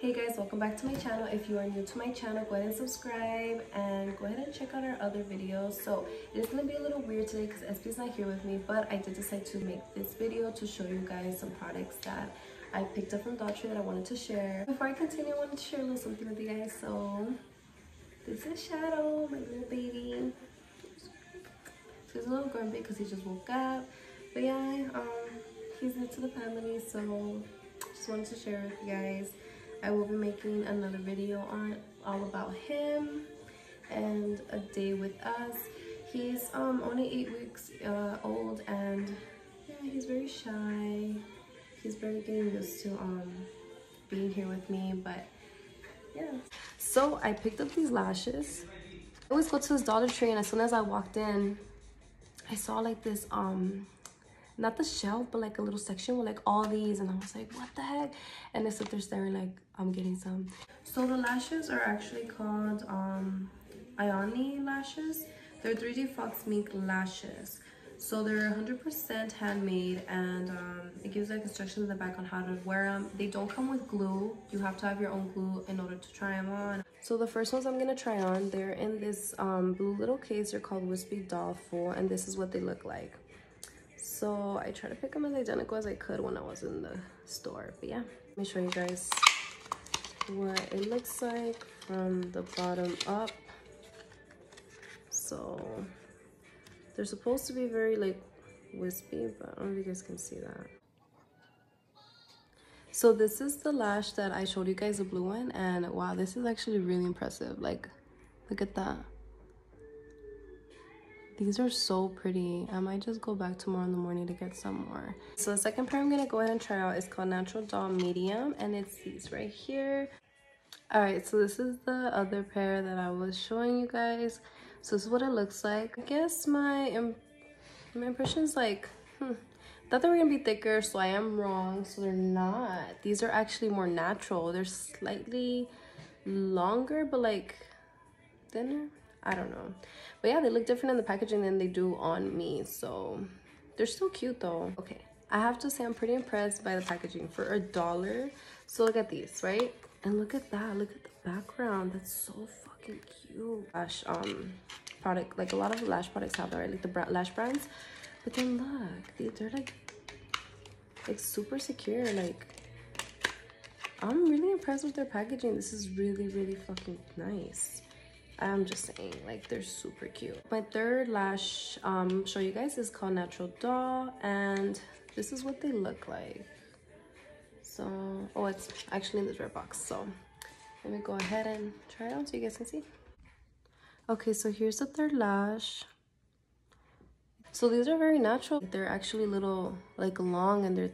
Hey guys, welcome back to my channel. If you are new to my channel, go ahead and subscribe and go ahead and check out our other videos. So it is going to be a little weird today because SP's not here with me, but I did decide to make this video to show you guys some products that I picked up from Dollar Tree that I wanted to share. Before I continue, I wanted to share a little something with you guys. So this is Shadow, my little baby. So he's a little grumpy because he just woke up, but yeah, he's new to the family, so just wanted to share with you guys. I will be making another video on all about him and a day with us. He's only 8 weeks old, and yeah, he's very shy. He's barely getting used to being here with me, but yeah. So I picked up these lashes. I always go to this Dollar Tree, and as soon as I walked in, I saw like this not the shelf, but like a little section with like all these, and I was like, what the heck? And I stood there staring like I'm getting some. So the lashes are actually called Ioni lashes. They're 3D Fox Mink lashes. So they're 100% handmade, and it gives like instructions in the back on how to wear them. They don't come with glue. You have to have your own glue in order to try them on. So the first ones I'm gonna try on, they're in this blue little case. They're called Wispy Dollful, and this is what they look like. So I tried to pick them as identical as I could when I was in the store, but yeah. Let me show you guys what it looks like from the bottom up. So they're supposed to be very like wispy, but I don't know if you guys can see that. So this is the lash that I showed you guys, the blue one, and wow, this is actually really impressive. Like, look at that. These are so pretty. I might just go back tomorrow in the morning to get some more. So the second pair I'm gonna go ahead and try out is called Natural Doll Medium, and it's these right here. All right, so this is the other pair that I was showing you guys. So this is what it looks like. I guess my impression is like, thought they were gonna be thicker, so I am wrong. So they're not. These are actually more natural. They're slightly longer, but like thinner. I don't know, but yeah, they look different in the packaging than they do on me, so they're still cute though. Okay, I have to say I'm pretty impressed by the packaging for $1. So look at these, right? And look at that, look at the background. That's so fucking cute. Lash product, like a lot of lash products have that, right? Like the lash brands, but then look, they're like super secure. Like, I'm really impressed with their packaging. This is really, really fucking nice. I'm just saying, like, they're super cute. My third lash show you guys is called Natural Doll, and this is what they look like. So, oh, it's actually in this red box, so let me go ahead and try it on so you guys can see. Okay, so here's the third lash. So these are very natural. They're actually little, like, long, and they're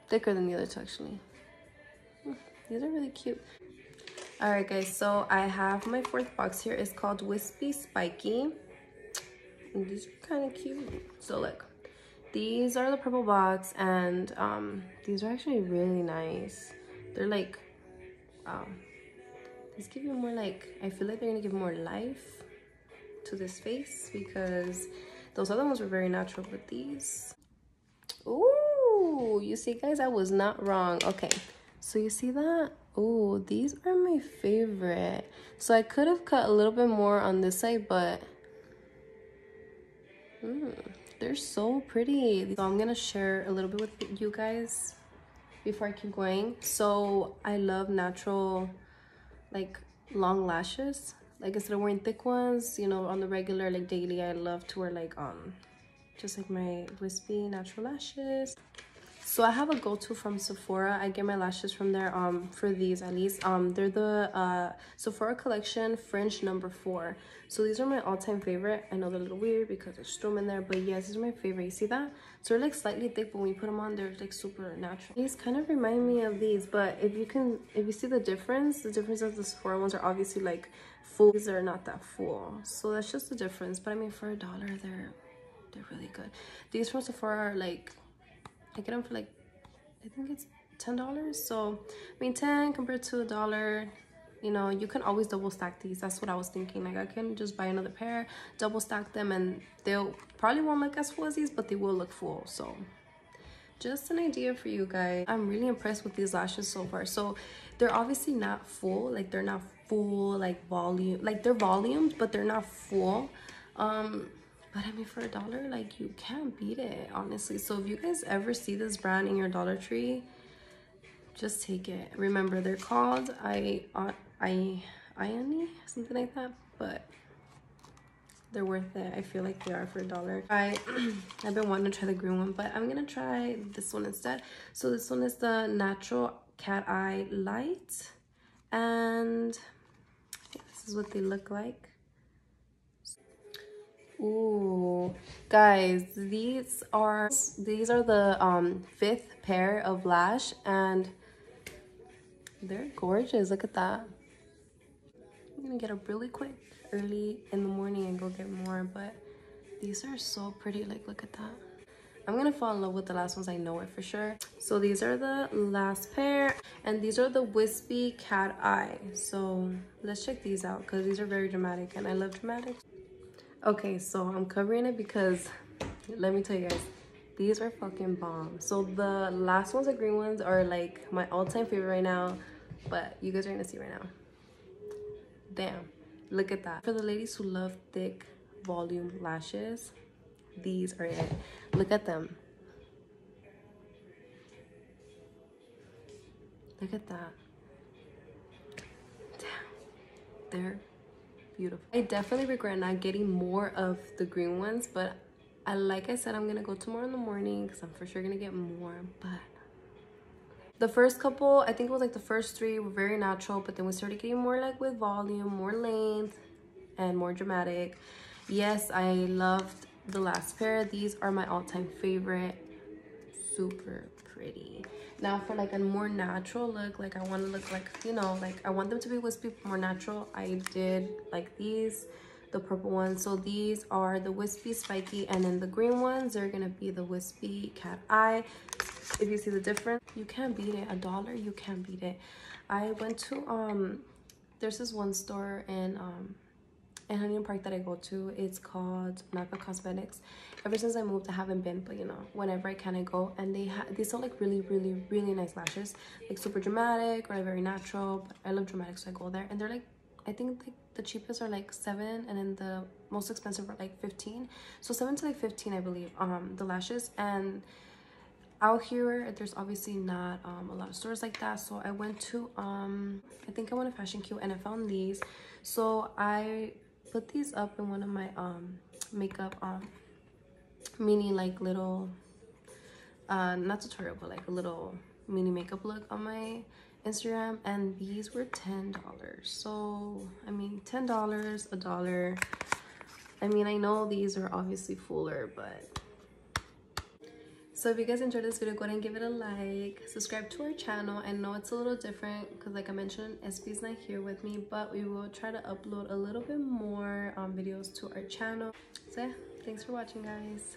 thicker than the other two, actually. These are really cute. All right, guys, so I have my fourth box here. It's called Wispy Spikey, and these are kind of cute. So look, these are the purple box, and these are actually really nice. They're like, these give you more, like, I feel like they're gonna give more life to this face, because those other ones were very natural, but these, ooh, you see guys, I was not wrong. Okay, so you see that? Oh, these are my favorite. So I could have cut a little bit more on this side, but they're so pretty. So I'm gonna share a little bit with you guys before I keep going. So I love natural, like, long lashes. Like, instead of wearing thick ones, you know, on the regular, like daily, I love to wear like just like my wispy natural lashes. So I have a go-to from Sephora. I get my lashes from there for these at least. They're the Sephora collection Fringe #4. So these are my all-time favorite. I know they're a little weird because there's Strom in there, but yes, these are my favorite. You see that? So they're like slightly thick, but when you put them on, they're like super natural. These kind of remind me of these, but if you see the difference of the Sephora ones are obviously like full. These are not that full, so that's just the difference. But I mean, for $1, they're really good. These from Sephora are like, I get them for like, I think it's $10. So I mean, 10 compared to $1, you know, you can always double stack these. That's what I was thinking. Like, I can just buy another pair, double stack them, and they'll probably won't look as full as these, but they will look full. So just an idea for you guys. I'm really impressed with these lashes so far. So they're obviously not full, like they're not full like volume, like they're volumes, but they're not full. But I mean, for $1, like you can't beat it, honestly. So if you guys ever see this brand in your Dollar Tree, just take it. Remember, they're called Ione, something like that, but they're worth it. I feel like they are for $1. I've been wanting to try the green one, but I'm gonna try this one instead. So this one is the Natural Cat Eye Light, and this is what they look like. Ooh, guys, these are the 5th pair of lash, and they're gorgeous. Look at that. I'm gonna get up really quick early in the morning and go get more, but these are so pretty. Like, look at that. I'm gonna fall in love with the last ones, I know it for sure. So these are the last pair, and these are the Wispy Cat Eye. So let's check these out because these are very dramatic and I love dramatic. Okay, so I'm covering it because let me tell you guys, these are fucking bomb. So the last ones, the green ones, are like my all-time favorite right now, but you guys are gonna see right now. Damn, look at that. For the ladies who love thick volume lashes, these are it. Look at them. Look at that. Damn, they're beautiful. I definitely regret not getting more of the green ones, but like I said, I'm gonna go tomorrow in the morning because I'm for sure gonna get more. But the first couple, I think it was like the first 3 were very natural, but then we started getting more like with volume, more length, and more dramatic. Yes, I loved the last pair. These are my all-time favorite. Super pretty. Now for like a more natural look, like I want to look like, you know, like I want them to be wispy, more natural, I did like these, the purple ones. So these are the Wispy Spikey, and then the green ones are gonna be the Wispy Cat Eye. If you see the difference, you can't beat it. $1, you can't beat it. I went to there's this one store in Huntington Park that I go to. It's called Naka Cosmetics. Ever since I moved, I haven't been, but you know, whenever I can, I go. And they sell like really, really, really nice lashes, like super dramatic or like very natural. But I love dramatic, so I go there. And they're like, I think like the cheapest are like $7, and then the most expensive are like $15. So $7 to like $15, I believe. The lashes. And out here, there's obviously not a lot of stores like that. So I went to I think I went to Fashion Q, and I found these. So I put these up in one of my makeup mini like little not tutorial, but like a little mini makeup look on my Instagram, and these were $10. So I mean, $10, $1. I mean, I know these are obviously fuller, but so if you guys enjoyed this video, go ahead and give it a like, subscribe to our channel. I know it's a little different because like I mentioned, SB's not here with me, but we will try to upload a little bit more videos to our channel. So yeah, thanks for watching, guys.